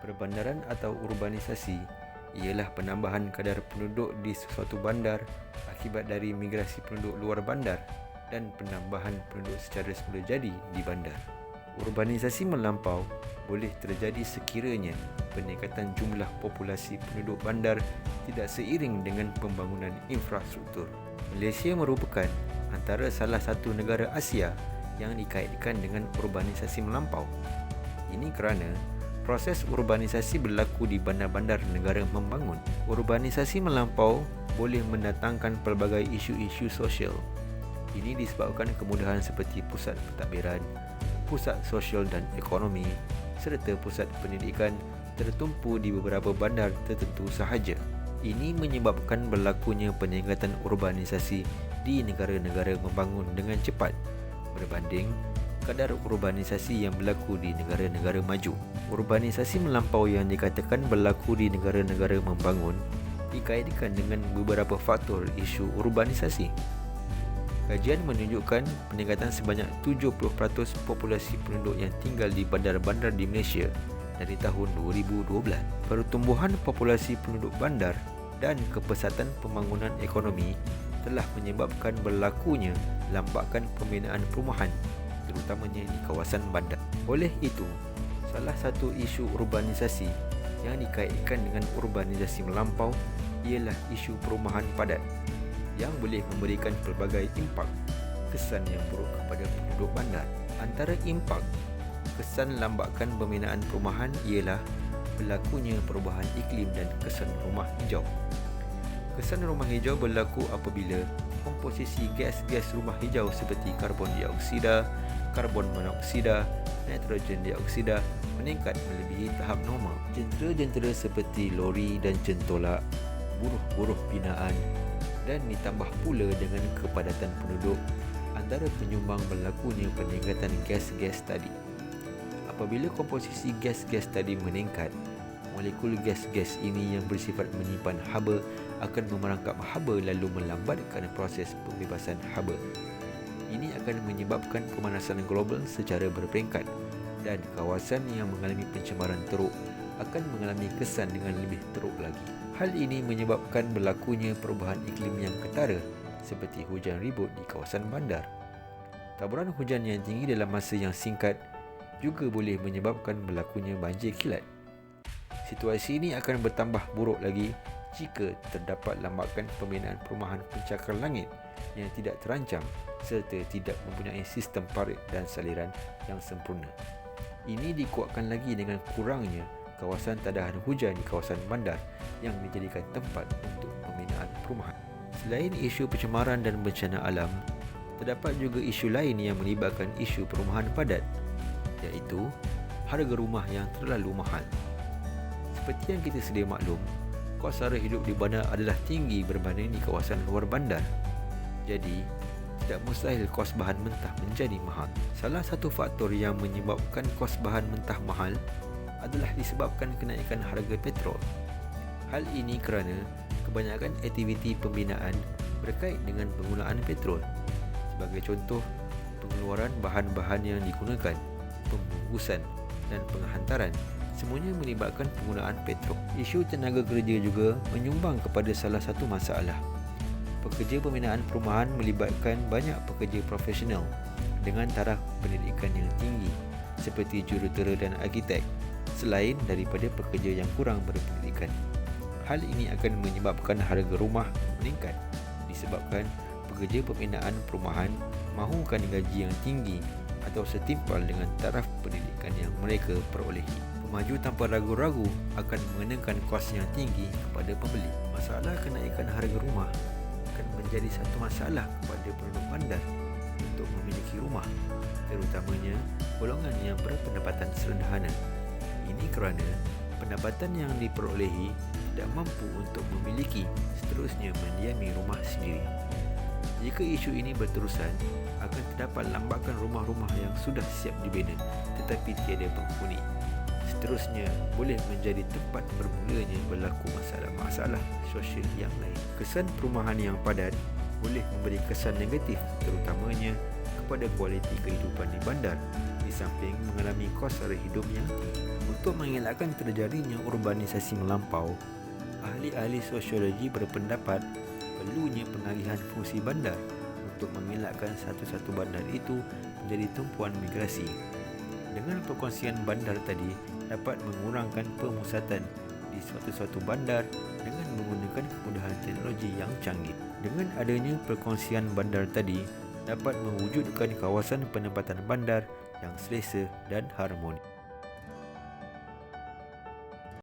Perbandaran atau urbanisasi ialah penambahan kadar penduduk di sesuatu bandar akibat dari migrasi penduduk luar bandar dan penambahan penduduk secara semula jadi di bandar. Urbanisasi melampau boleh terjadi sekiranya peningkatan jumlah populasi penduduk bandar tidak seiring dengan pembangunan infrastruktur. Malaysia merupakan antara salah satu negara Asia yang dikaitkan dengan urbanisasi melampau. Ini kerana proses urbanisasi berlaku di bandar-bandar negara membangun. Urbanisasi melampau boleh mendatangkan pelbagai isu-isu sosial. Ini disebabkan kemudahan seperti pusat pentadbiran, pusat sosial dan ekonomi serta pusat pendidikan tertumpu di beberapa bandar tertentu sahaja. Ini menyebabkan berlakunya peningkatan urbanisasi di negara-negara membangun dengan cepat berbanding kadar urbanisasi yang berlaku di negara-negara maju. Urbanisasi melampau yang dikatakan berlaku di negara-negara membangun dikaitkan dengan beberapa faktor isu urbanisasi. Kajian menunjukkan peningkatan sebanyak 70% populasi penduduk yang tinggal di bandar-bandar di Malaysia dari tahun 2012. Pertumbuhan populasi penduduk bandar dan kepesatan pembangunan ekonomi telah menyebabkan berlakunya lambakan pembinaan perumahan terutamanya di kawasan bandar. Oleh itu, salah satu isu urbanisasi yang dikaitkan dengan urbanisasi melampau ialah isu perumahan padat yang boleh memberikan pelbagai impak kesan yang buruk kepada penduduk bandar. Antara impak kesan lambakan pembinaan perumahan ialah berlakunya perubahan iklim dan kesan rumah hijau. Kesan rumah hijau berlaku apabila komposisi gas-gas rumah hijau seperti karbon dioksida, karbon monoksida, nitrogen dioksida meningkat melebihi tahap normal. Jentera-jentera seperti lori dan centolak, buruh-buruh binaan dan ditambah pula dengan kepadatan penduduk antara penyumbang berlakunya peningkatan gas-gas tadi. Apabila komposisi gas-gas tadi meningkat, molekul gas-gas ini yang bersifat menyimpan haba akan memerangkap haba lalu melambatkan proses pembebasan haba. Ini akan menyebabkan pemanasan global secara berperingkat dan kawasan yang mengalami pencemaran teruk akan mengalami kesan dengan lebih teruk lagi. Hal ini menyebabkan berlakunya perubahan iklim yang ketara seperti hujan ribut di kawasan bandar. Taburan hujan yang tinggi dalam masa yang singkat juga boleh menyebabkan berlakunya banjir kilat. Situasi ini akan bertambah buruk lagi jika terdapat lambakan pembinaan perumahan pencakar langit yang tidak terancam serta tidak mempunyai sistem parit dan saliran yang sempurna. Ini dikuatkan lagi dengan kurangnya kawasan tadahan hujan di kawasan bandar yang dijadikan tempat untuk pembinaan perumahan. Selain isu pencemaran dan bencana alam, terdapat juga isu lain yang melibatkan isu perumahan padat, iaitu harga rumah yang terlalu mahal. Seperti yang kita sedia maklum, kos sara hidup di bandar adalah tinggi berbanding di kawasan luar bandar. Jadi, tidak mustahil kos bahan mentah menjadi mahal. Salah satu faktor yang menyebabkan kos bahan mentah mahal adalah disebabkan kenaikan harga petrol. Hal ini kerana kebanyakan aktiviti pembinaan berkait dengan penggunaan petrol. Sebagai contoh, pengeluaran bahan-bahan yang digunakan, pembungkusan dan penghantaran semuanya melibatkan penggunaan petrol. Isu tenaga kerja juga menyumbang kepada salah satu masalah. Pekerja pembinaan perumahan melibatkan banyak pekerja profesional dengan taraf pendidikan yang tinggi seperti jurutera dan arkitek, selain daripada pekerja yang kurang berpendidikan. Hal ini akan menyebabkan harga rumah meningkat disebabkan pekerja pembinaan perumahan mahukan gaji yang tinggi atau setimpal dengan taraf pendidikan yang mereka perolehi. Pemaju tanpa ragu-ragu akan mengenakan kos yang tinggi kepada pembeli. Masalah kenaikan harga rumah akan menjadi satu masalah kepada penduduk bandar untuk memiliki rumah, terutamanya golongan yang berpendapatan sederhana. Ini kerana pendapatan yang diperolehi tidak mampu untuk memiliki seterusnya mendiami rumah sendiri. Jika isu ini berterusan, akan terdapat lambakan rumah-rumah yang sudah siap dibina tetapi tiada penghuni. Seterusnya boleh menjadi tempat bermulanya berlaku masalah-masalah sosial yang lain. Kesan perumahan yang padat boleh memberi kesan negatif terutamanya kepada kualiti kehidupan di bandar di samping mengalami kos sara hidup yang tinggi. Untuk mengelakkan terjadinya urbanisasi melampau, ahli-ahli sosiologi berpendapat perlunya pengalihan fungsi bandar untuk mengelakkan satu-satu bandar itu menjadi tumpuan migrasi. Dengan perkongsian bandar tadi dapat mengurangkan pemusatan di suatu-suatu bandar dengan menggunakan kemudahan teknologi yang canggih. Dengan adanya perkongsian bandar tadi dapat mewujudkan kawasan penempatan bandar yang selesa dan harmoni.